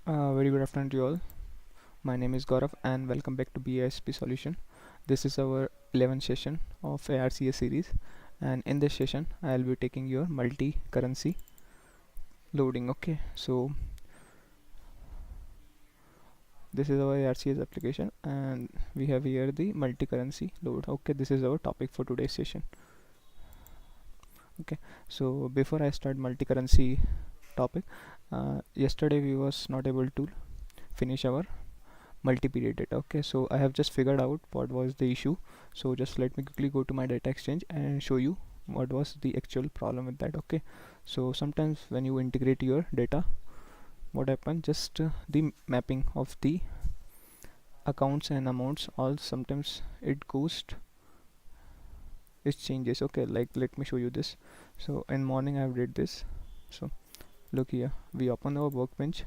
Very good afternoon to you all. My name is Gaurav and welcome back to BISP Solution. This is our 11th session of ARCS series, and in this session I'll be taking your multi-currency loading. Okay, so this is our ARCS application and we have here the multi-currency load. Okay, this is our topic for today's session. Okay, so before I start multi-currency topic, yesterday we was not able to finish our multi-period data. Okay, so I have just figured out what was the issue, so just let me quickly go to my data exchange and show you what was the actual problem with that. Okay, so sometimes when you integrate your data, what happens, just the mapping of the accounts and amounts, all sometimes it it changes. Okay, like let me show you this. So in morning I did this. So look here, we open our workbench.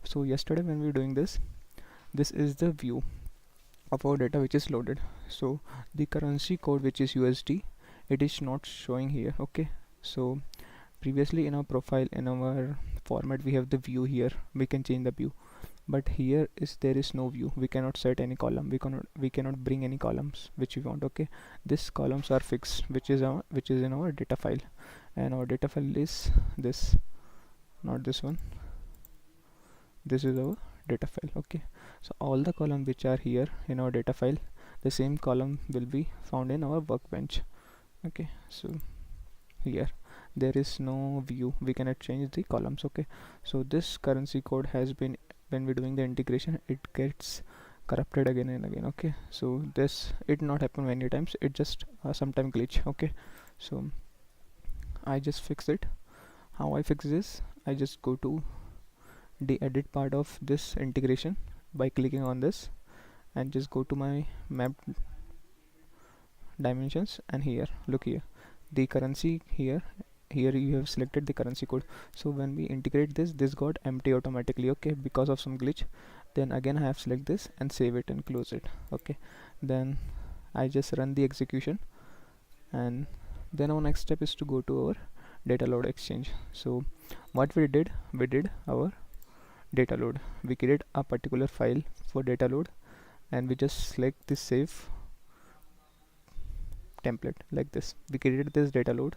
So yesterday when we were doing this is the view of our data which is loaded. So the currency code, which is USD, it is not showing here. Okay, so previously in our profile, in our format, we have the view here, we can change the view, but here there is no view. We cannot set any column, we cannot bring any columns which we want. Okay, these columns are fixed, which is in our data file, and our data file is this, not this one. This is our data file. Okay, so all the columns which are here in our data file, the same column will be found in our workbench. Okay, so here there is no view, we cannot change the columns. Okay, so this currency code has been, when we're doing the integration, it gets corrupted again and again. Okay, so this, it not happen many times, it just sometime glitch. Okay, so I just fix it. How I fix this, I just go to the edit part of this integration by clicking on this and just go to my map dimensions, and here look here, the currency here you have selected the currency code. So when we integrate this got empty automatically. Okay, because of some glitch. Then again I have select this and save it and close it. Okay, then I just run the execution, and then our next step is to go to our data load exchange. So what we did our data load, we create a particular file for data load, and we just select this save template like this. We created this data load,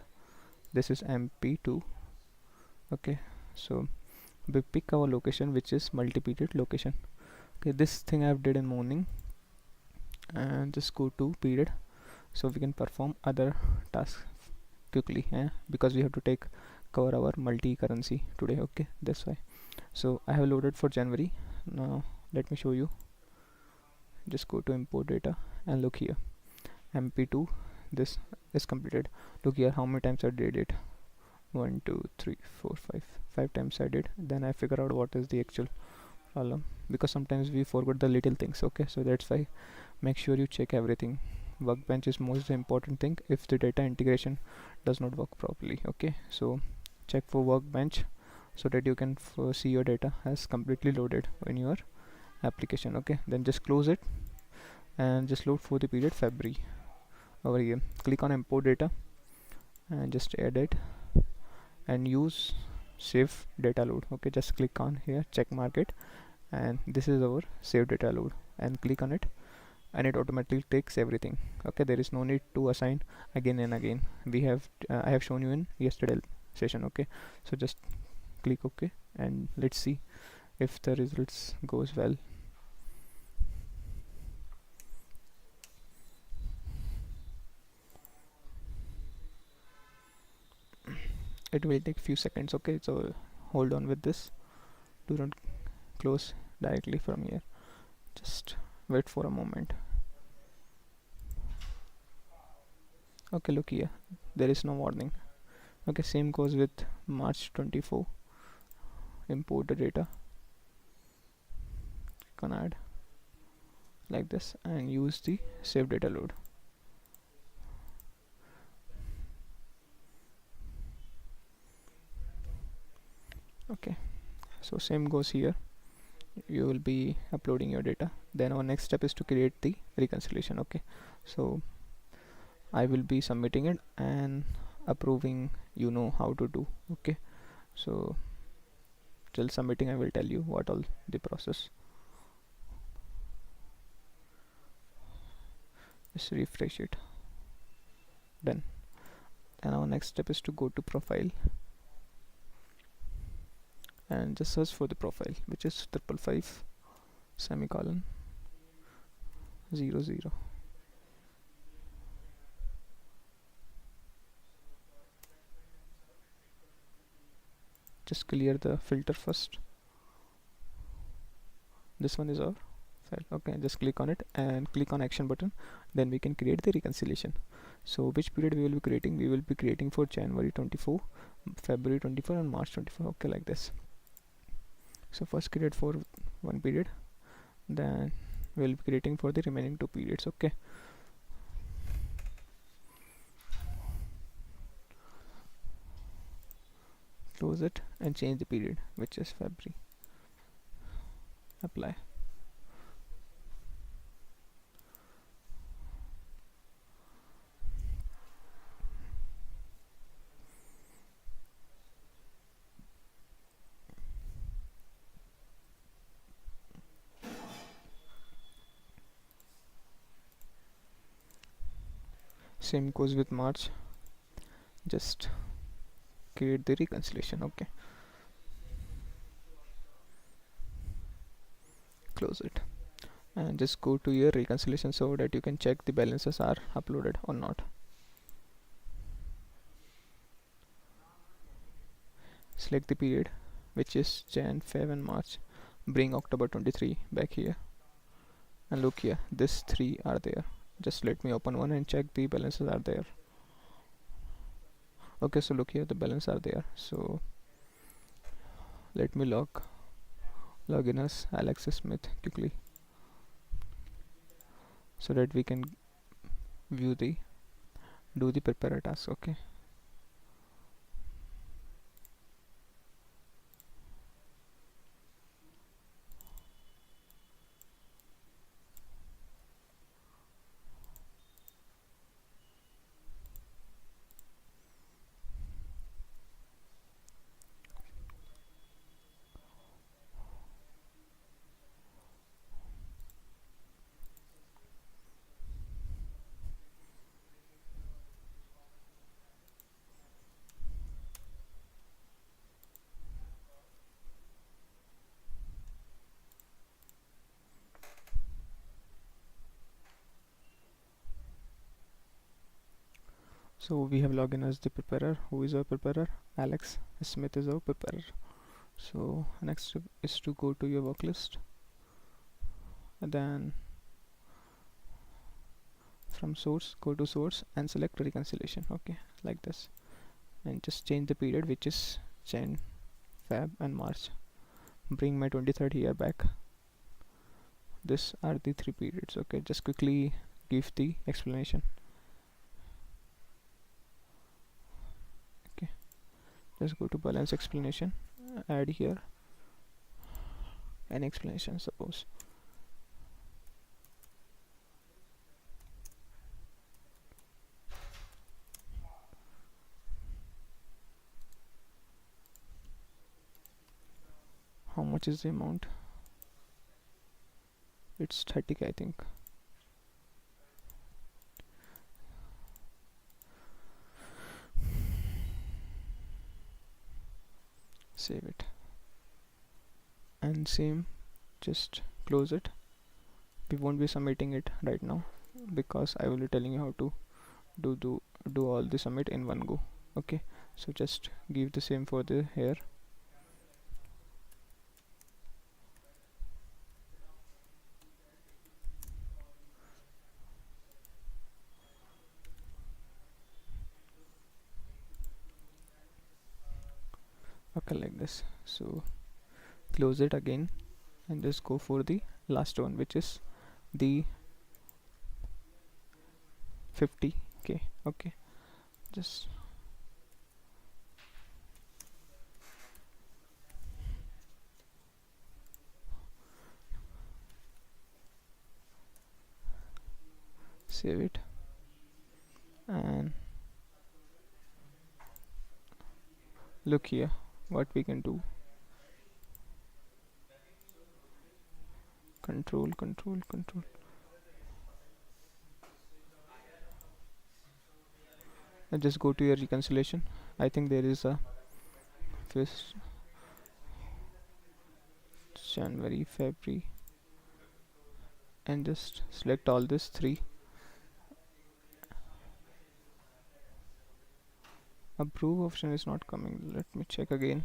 this is mp2. Okay, so we pick our location, which is multi-period location. Okay, this thing I've did in morning, and just go to period so we can perform other tasks quickly, because we have to cover our multi-currency today. Okay, that's why. So I have loaded for January. Now let me show you. Just go to import data and look here, mp2, this is completed. Look here how many times I did it. 1 2 3 4 5 times I did. Then I figure out what is the actual problem, because sometimes we forget the little things. Okay, so that's why make sure you check everything. Workbench is most important thing if the data integration does not work properly. Okay, so check for workbench so that you can see your data has completely loaded in your application. Okay, then just close it and just load for the period February. Over here click on import data and just add it and use save data load. Okay, just click on here, check mark it, and this is our save data load, and click on it, and it automatically takes everything. Okay, there is no need to assign again and again. We have I have shown you in yesterday session. Okay, so just click OK, and let's see if the results goes well. It will take few seconds. Okay, so hold on with this, do not close directly from here, just wait for a moment. Okay, look here, there is no warning. Okay, same goes with March 24. Import the data, can add like this and use the save data load. Okay, so same goes here, you will be uploading your data. Then our next step is to create the reconciliation. Okay, so I will be submitting it and approving, you know how to do. Okay, so till submitting I will tell you what all the process. Just refresh it. Done. And our next step is to go to profile and just search for the profile, which is 555 semicolon 00. Just clear the filter first. This one is our file. Okay, just click on it and click on action button. Then we can create the reconciliation. So which period we will be creating? We will be creating for January 24, February 24 and March 24. Okay, like this. So first create for one period, then we will be creating for the remaining 2 periods. Okay, close it and change the period, which is February. Apply. Same goes with March. Just create the reconciliation. Okay, close it and just go to your reconciliation so that you can check the balances are uploaded or not. Select the period, which is Jan, Feb and March. Bring October 23 back here and look here, these 3 are there. Just let me open one and check the balances are there. Okay, so look here, the balance are there. So let me log in as Alex Smith quickly so that we can do the prepare task. Okay, so we have logged in as the preparer. Who is our preparer? Alex Smith is our preparer. So next step is to go to your work list and then from source go to source and select reconciliation. Okay, like this, and just change the period, which is Jan, Feb and March. Bring my 23rd here back. These are the 3 periods. Okay, just quickly give the explanation. Okay, just go to balance explanation, add here an explanation, suppose. How much is the amount? It's 30k, I think. Save it and same, just close it. We won't be submitting it right now because I will be telling you how to do all the submit in one go. Okay, so just give the same for the here. Okay, like this. So close it again and just go for the last one, which is the 50k. Okay, just save it and look here what we can do. control, control, control. And just go to your reconciliation. I think there is a first January, February, and just select all this three. Approve option is not coming. Let me check again.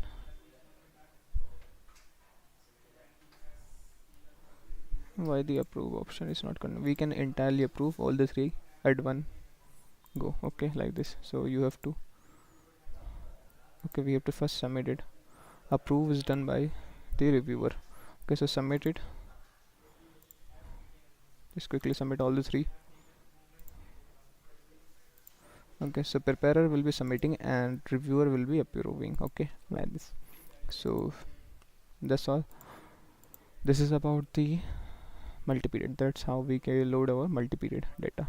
Why the approve option is not coming? We can entirely approve all the three at one go. Okay, like this. So you have to. Okay, we have to first submit it. Approve is done by the reviewer. Okay, so submit it. Just quickly submit all the three. Okay, so preparer will be submitting and reviewer will be approving. Okay, like this. So that's all. This is about the multi-period. That's how we can load our multi-period data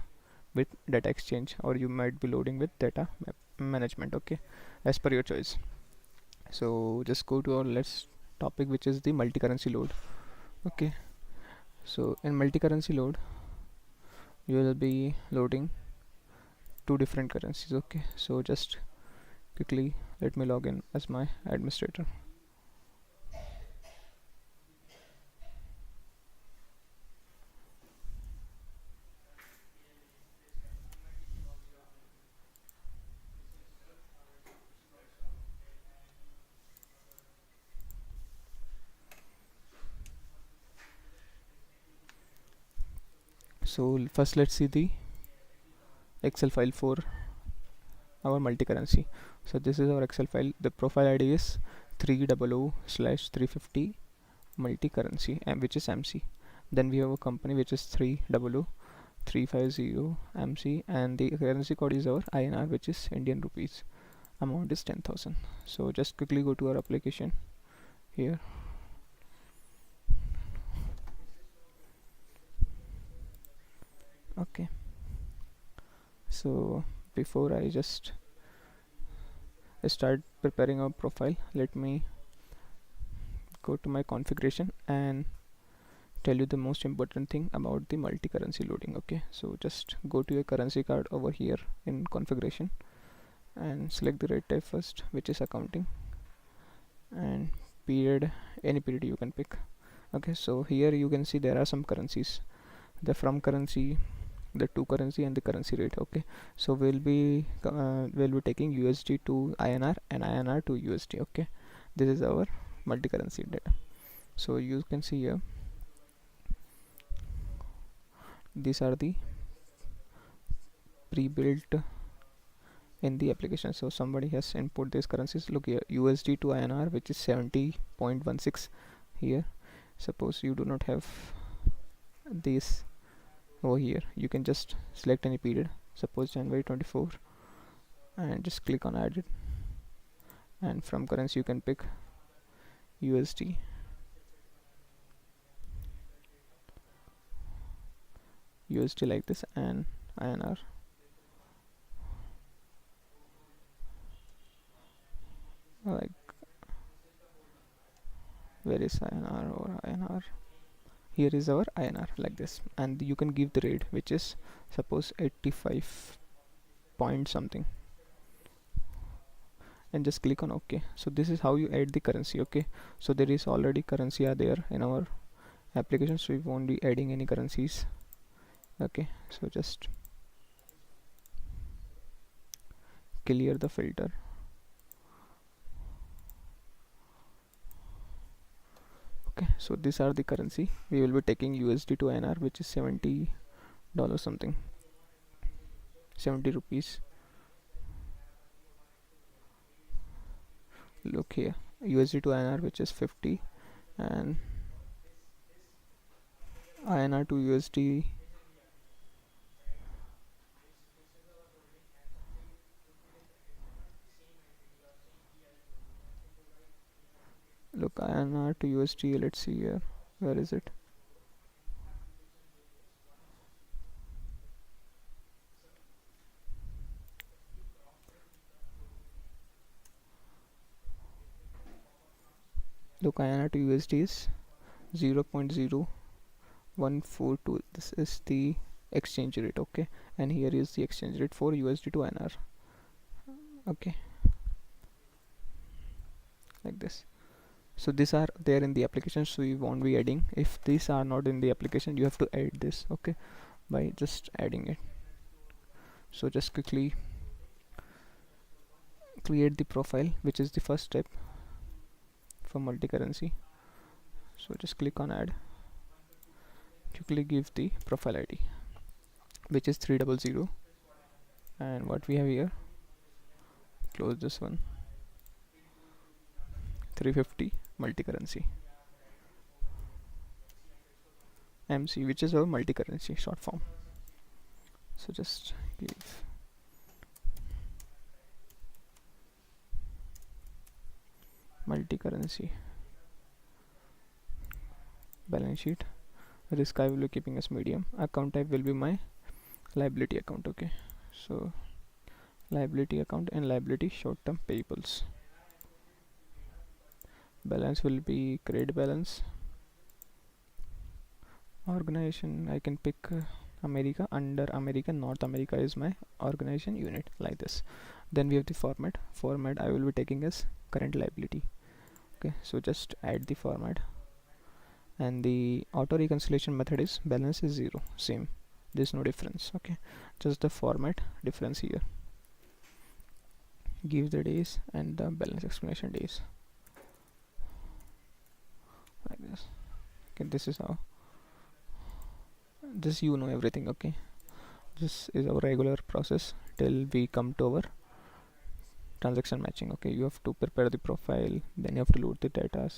with data exchange, or you might be loading with data management. Okay, as per your choice. So just go to our next topic, which is the multi-currency load. Okay, so in multi-currency load you will be loading two different currencies. Okay, so just quickly let me log in as my administrator. So first let's see the Excel file for our multi-currency. So this is our Excel file. The profile ID is 300/350 multi-currency, which is MC. Then we have a company which is 300/350 MC, and the currency code is our INR, which is Indian rupees. Amount is 10,000. So just quickly go to our application here. Okay, so before I just start preparing our profile, let me go to my configuration and tell you the most important thing about the multi-currency loading. Okay, so just go to your currency card over here in configuration and select the rate type first, which is accounting, and period, any period you can pick. Okay, so here you can see there are some currencies, the from currency, the to currency, and the currency rate. Okay, so we'll be taking USD to INR and INR to USD. Okay, this is our multi-currency data. So you can see here these are the pre-built in the application. So somebody has input these currencies. Look here, USD to INR, which is 70.16 here. Suppose you do not have this over here, you can just select any period, suppose January 24, and just click on add it, and from currency you can pick USD, like this, and INR. Like, where is INR or INR? Here is our INR, like this, and you can give the rate, which is suppose 85 point something, and just click on OK. So this is how you add the currency. Okay, so there is already currency are there in our application, so we won't be adding any currencies. Okay, so just clear the filter. Okay, so these are the currency we will be taking. USD to INR, which is $70 something, 70 rupees. Look here, USD to INR, which is 50, and INR to USD, look, INR to USD, let's see here, where is it? Look, INR to USD is 0.0 142. This is the exchange rate, okay, and here is the exchange rate for USD to INR, okay, like this. So these are there in the application, so you won't be adding. If these are not in the application, you have to add this, okay, by just adding it. So just quickly create the profile, which is the first step for multi-currency. So just click on add, quickly give the profile ID, which is 300, and what we have here, close this one, 350 multi-currency MC, which is our multi-currency short form. So just give multi-currency balance sheet. Risk I will be keeping as medium. Account type will be my liability account, okay. So liability account, and liability short-term payables. Balance will be credit balance. Organization I can pick America. Under America, North America is my organization unit, like this. Then we have the format. I will be taking as current liability, okay. So just add the format, and the auto reconciliation method is balance is 0, same, there's no difference, okay. Just the format difference here. Give the days and the balance explanation days, like this, okay. This is how, this you know everything, okay. This is our regular process till we come to our transaction matching, okay. You have to prepare the profile, then you have to load the data.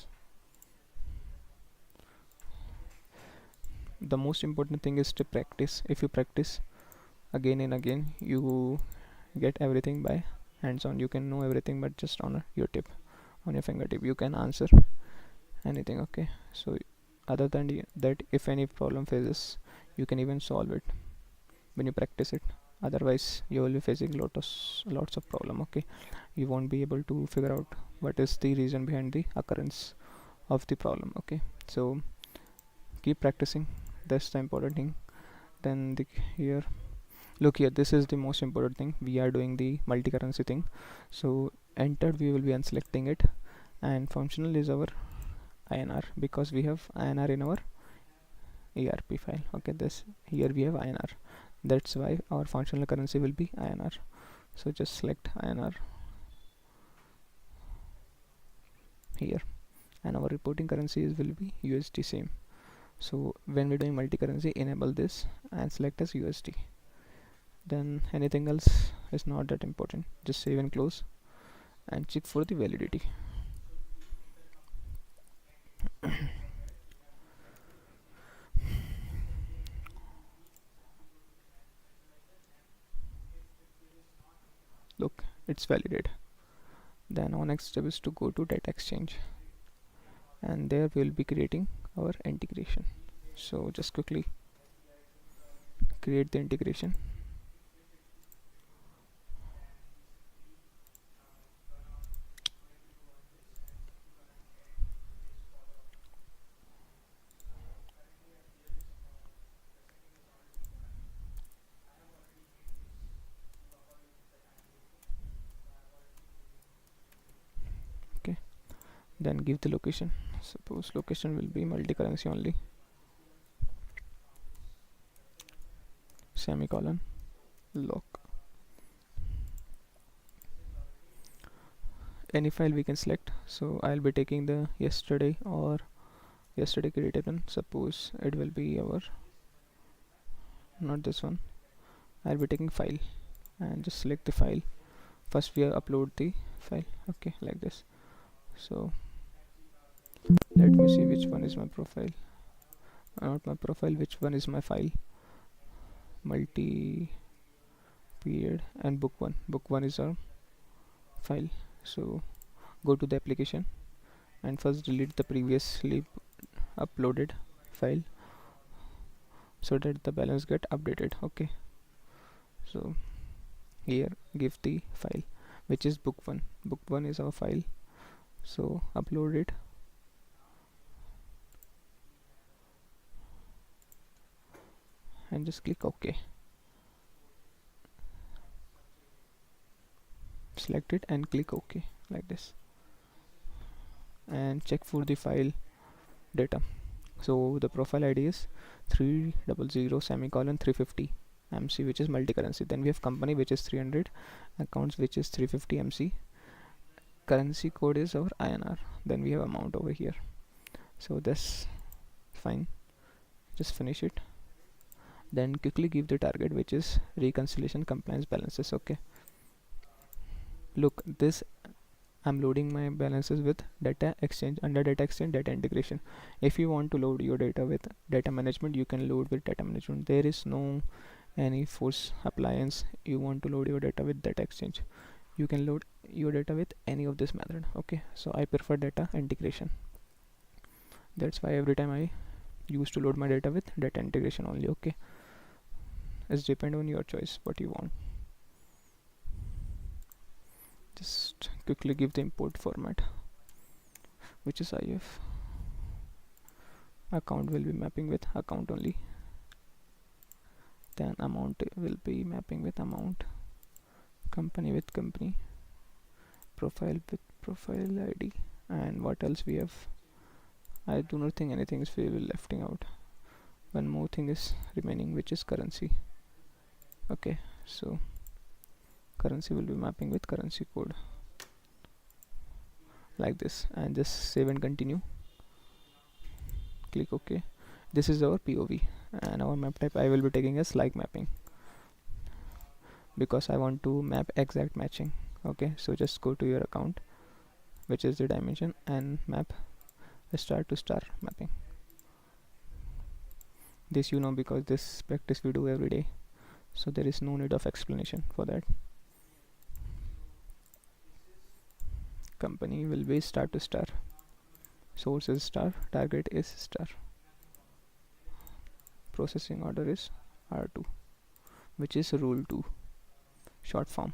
The most important thing is to practice. If you practice again and again, you get everything by hands on. You can know everything, but just on your tip, on your fingertip, you can answer anything, okay. So other than that, if any problem faces, you can even solve it when you practice it. Otherwise you will be facing lots of problem, okay. You won't be able to figure out what is the reason behind the occurrence of the problem, okay. So keep practicing, that's the important thing. Then here, look here, this is the most important thing. We are doing the multi-currency thing, so entered we will be unselecting it, and functional is our INR, because we have INR in our ARP file, okay. This here we have INR, that's why our functional currency will be INR. So just select INR here, and our reporting currencies will be USD, same. So when we're doing multi-currency, enable this and select as USD. Then anything else is not that important, just save and close, and check for the validity. Look, it's validated. Then our next step is to go to data exchange, and there we will be creating our integration. So just quickly create the integration. Okay, then give the location. Suppose location will be multi-currency only, semicolon, lock. Any file we can select, so I'll be taking the yesterday created one. Suppose it will be our, not this one, I'll be taking file, and just select the file. First we upload the file, okay, like this. So let me see which one is my profile, not my profile, which one is my file. Multi period and book one is our file. So go to the application and first delete the previously uploaded file, so that the balance get updated, okay. So here give the file, which is book one is our file, so upload it. and just click OK. Select it and click OK like this, and check for the file data. So the profile ID is 300 semicolon 350 MC, which is multi-currency. Then we have company, which is 300, accounts, which is 350 MC, currency code is our INR, then we have amount over here. So that's fine, just finish it. Then quickly give the target, which is reconciliation compliance balances. Okay, look, this I'm loading my balances with data exchange. Under data exchange, data integration. If you want to load your data with data management, you can load with data management. There is no any force appliance. You want to load your data with data exchange, you can load your data with any of this method. Okay, so I prefer data integration. That's why every time I used to load my data with data integration only. Okay, it's depend on your choice what you want. Just quickly give the import format, which is IF. Account will be mapping with account only, then amount will be mapping with amount, company with company, profile with profile ID, and what else we have. I do not think anything is lefting out. One more thing is remaining, which is currency. Okay, so currency will be mapping with currency code like this, and just save and continue. Click OK. This is our POV, and our map type I will be taking as like mapping because I want to map exact matching. Okay, so just go to your account, which is the dimension, and map star to star mapping. This you know because this practice we do every day, so there is no need of explanation for that. Company will be star to star, source is star, target is star, processing order is R2, which is rule 2 short form.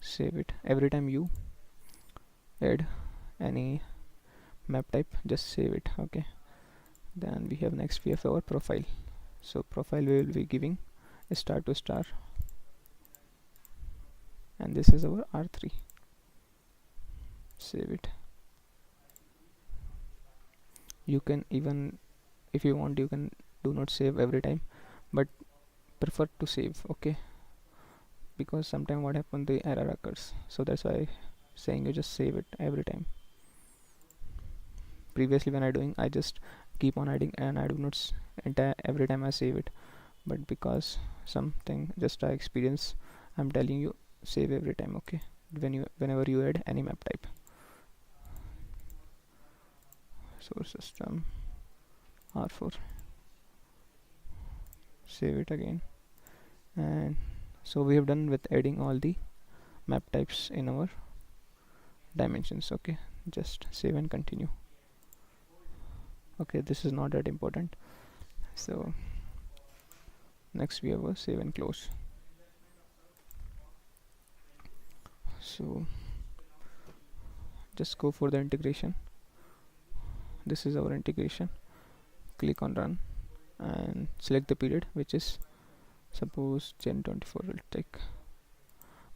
Save it. Every time you add any map type, just save it. Okay, then we have next, we have our profile. So profile we will be giving star to star, and this is our R3. Save it. You can even, if you want, you can do not save every time, but prefer to save. Okay, because sometimes what happen, the error occurs, so that's why saying you just save it every time. Previously when I just keep on adding, and I do not every time I save it, but because something just I experience, I'm telling you save every time. Okay, whenever you add any map type. Source system R4, save it again. And so we have done with adding all the map types in our dimensions. Okay, just save and continue. Okay, this is not that important. So next we have a save and close. So just go for the integration. This is our integration. Click on run and select the period, which is suppose Jan 24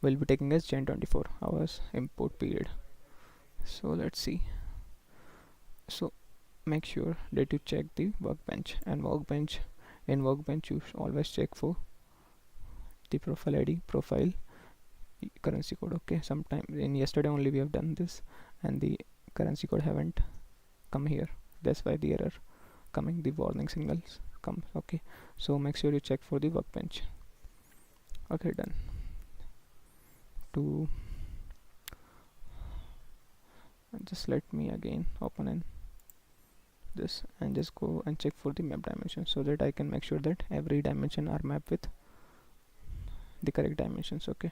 will be taking as Jan 24 hours import period. So let's see. So make sure that you check the workbench, and in workbench you should always check for the profile ID, profile, currency code. Okay, sometime in yesterday only we have done this, and the currency code haven't come here, that's why the error coming, the warning signals come. Okay, so make sure you check for the workbench. Okay, done. To just let me again open in this and just go and check for the map dimension, so that I can make sure that every dimension are mapped with the correct dimensions. Okay,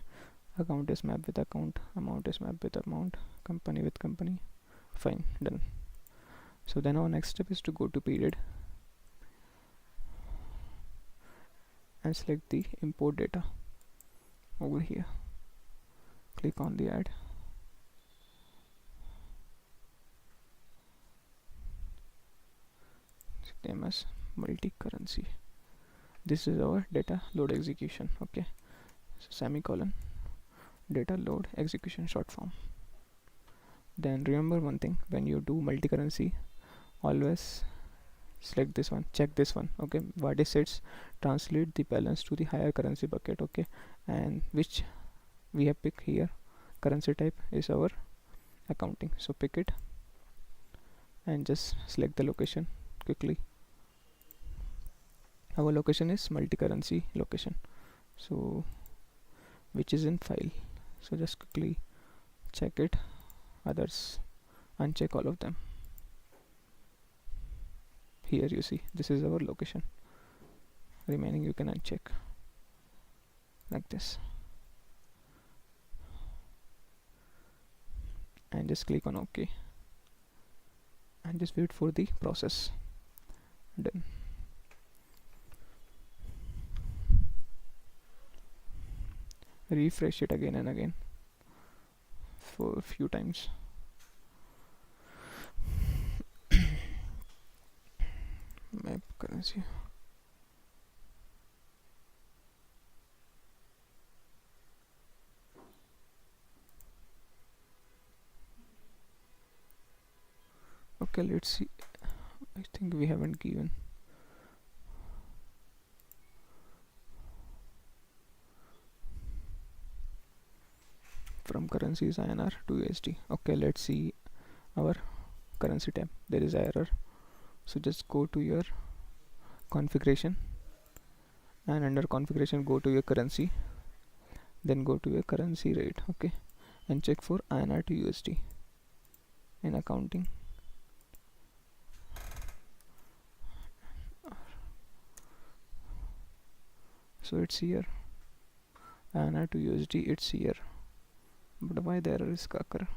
account is mapped with account, amount is mapped with amount, company with company. Fine, done. So then our next step is to go to period and select the import data over here. Click on the add. Name as multi-currency. this is our data load execution. Okay, so semicolon data load execution short form. Then remember one thing, when you do multi-currency, always select this one, check this one. Okay, what it says, translate the balance to the higher currency bucket. Okay, and which we have picked here, currency type is our accounting, so pick it and just select the location quickly. Our location is multi-currency location, so which is in file, so just quickly check it, others uncheck all of them. Here you see this is our location, remaining you can uncheck like this, and just click on OK and just wait for the process. Done. Refresh it again and again for a few times. Map currency. Okay, let's see. I think we haven't given. From currencies INR to USD. Okay, let's see our currency tab. There is an error, so just go to your configuration, and under configuration go to your currency, then go to your currency rate. Okay, and check for INR to USD in accounting. So it's here, INR to USD, it's here, but why the error is occur?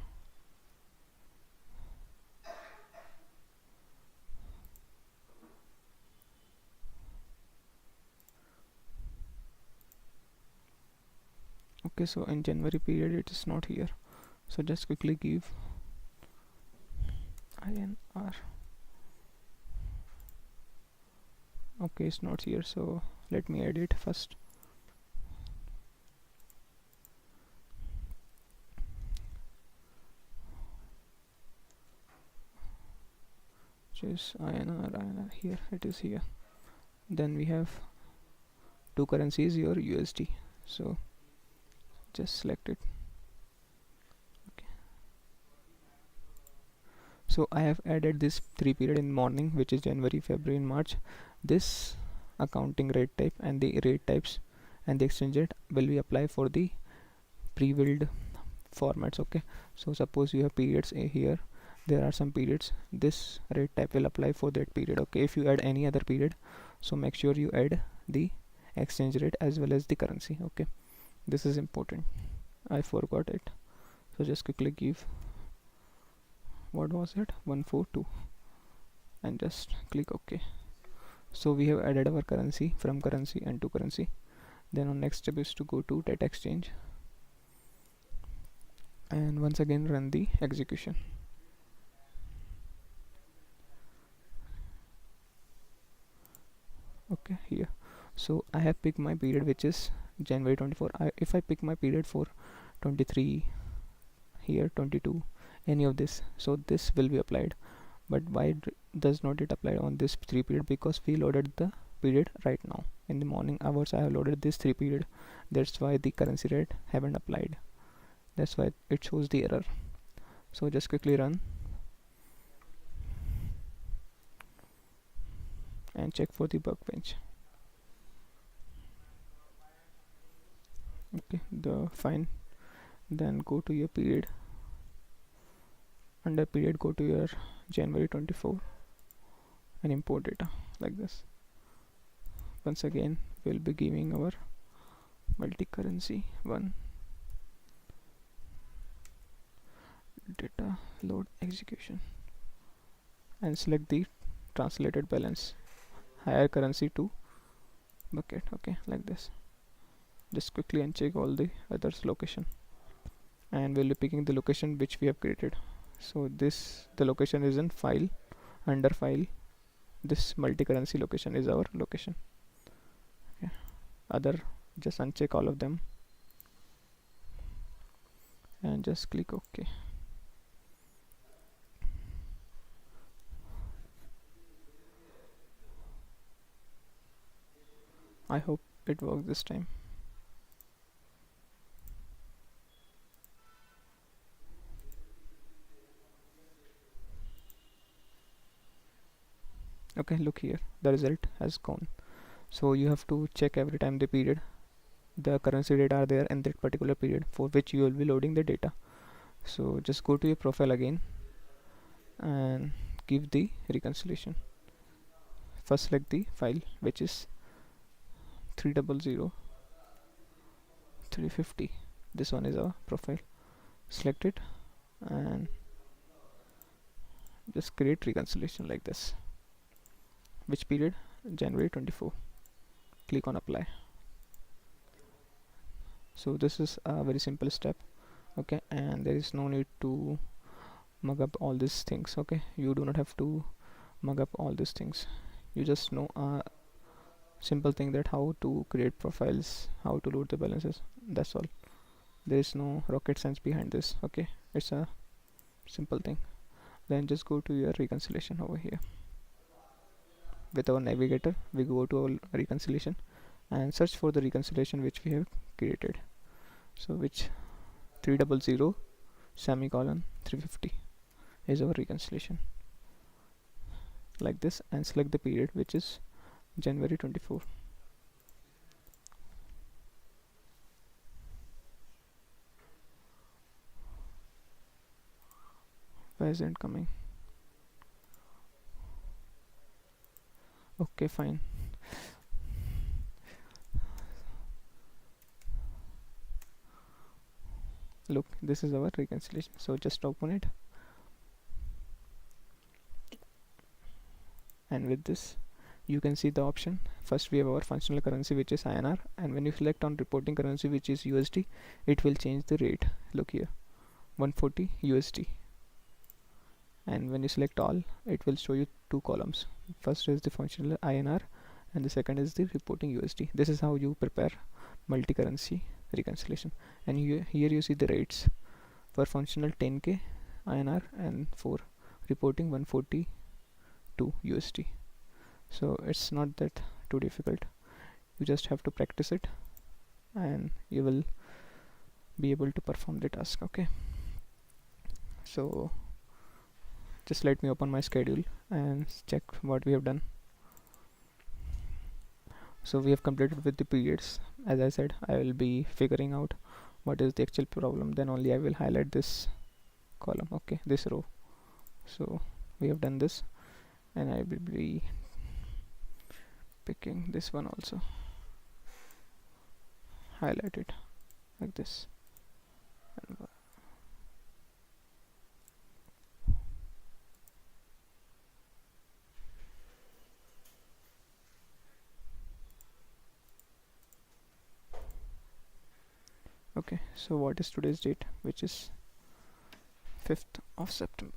Okay, so in January period it is not here, so just quickly give INR. Okay, it's not here, so let me add it first. Just INR, here it is here. Then we have two currencies, your USD, so just select it. Okay, so I have added this 3 period in morning, which is January, February and March. This accounting rate type and the rate types and the exchange rate will be applied for the pre-built formats. Okay, so suppose you have periods here, there are some periods, this rate type will apply for that period. Okay, if you add any other period, so make sure you add the exchange rate as well as the currency. Okay, this is important, I forgot it, so just quickly give, what was it, 142, and just click OK. So we have added our currency, from currency and to currency. Then our next step is to go to data exchange and once again run the execution. Okay, here, so I have picked my period which is January 24. If I pick my period for 23, here 22, any of this, so this will be applied. But why does not it apply on this 3 period? Because we loaded the period right now in the morning hours. I have loaded this 3 period, that's why the currency rate haven't applied, that's why it shows the error. So just quickly run and check for the workbench. Okay, the fine, then go to your period, under period go to your January 24 and import data like this. Once again we'll be giving our multi-currency one, data load execution, and select the translated balance, higher currency to bucket. Okay, like this, just quickly uncheck all the others location, and we'll be picking the location which we have created. So this, the location is in file, under file, this multi-currency location is our location. other, just uncheck all of them and just click OK. I hope it works this time. Okay, look here, the result has gone. So you have to check every time the period the currency data are there in that particular period for which you will be loading the data. So just go to your profile again and give the reconciliation. First select the file which is 300 350. This one is our profile. Select it and just create reconciliation like this. Which period? January 24. Click on apply. So this is a very simple step, okay, and there is no need to mug up all these things. Okay, you do not have to mug up all these things. You just know a simple thing, that how to create profiles, how to load the balances. That's all. There is no rocket science behind this. Okay, it's a simple thing. Then just go to your reconciliation over here. With our navigator we go to our reconciliation and search for the reconciliation which we have created. So which 300 semicolon 350 is our reconciliation, like this, and select the period which is January 24. Why isn't coming? Okay, fine. Look, this is our reconciliation. So just open it, and with this you can see the option. First we have our functional currency which is INR, and when you select on reporting currency which is USD, it will change the rate. Look here, 140 USD, and when you select all, it will show you two columns. First is the functional INR and the second is the reporting USD. This is how you prepare multi-currency reconciliation. And here you see the rates for functional 10k INR and for reporting 142 USD. So it's not that too difficult. You just have to practice it and you will be able to perform the task. Okay, so just let me open my schedule and check what we have done. So we have completed with the periods. As I said, I will be figuring out what is the actual problem, then only I will highlight this column, okay, this row. So we have done this, and I will be picking this one also, highlight it like this. Okay, so what is today's date, which is 5th of September.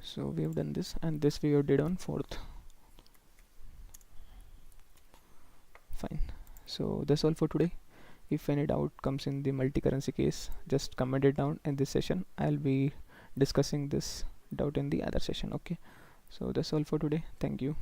So we have done this, and this we did on 4th. Fine, so that's all for today. If any doubt comes in the multi-currency case, just comment it down in this session. I'll be discussing this doubt in the other session. Okay, so that's all for today. Thank you.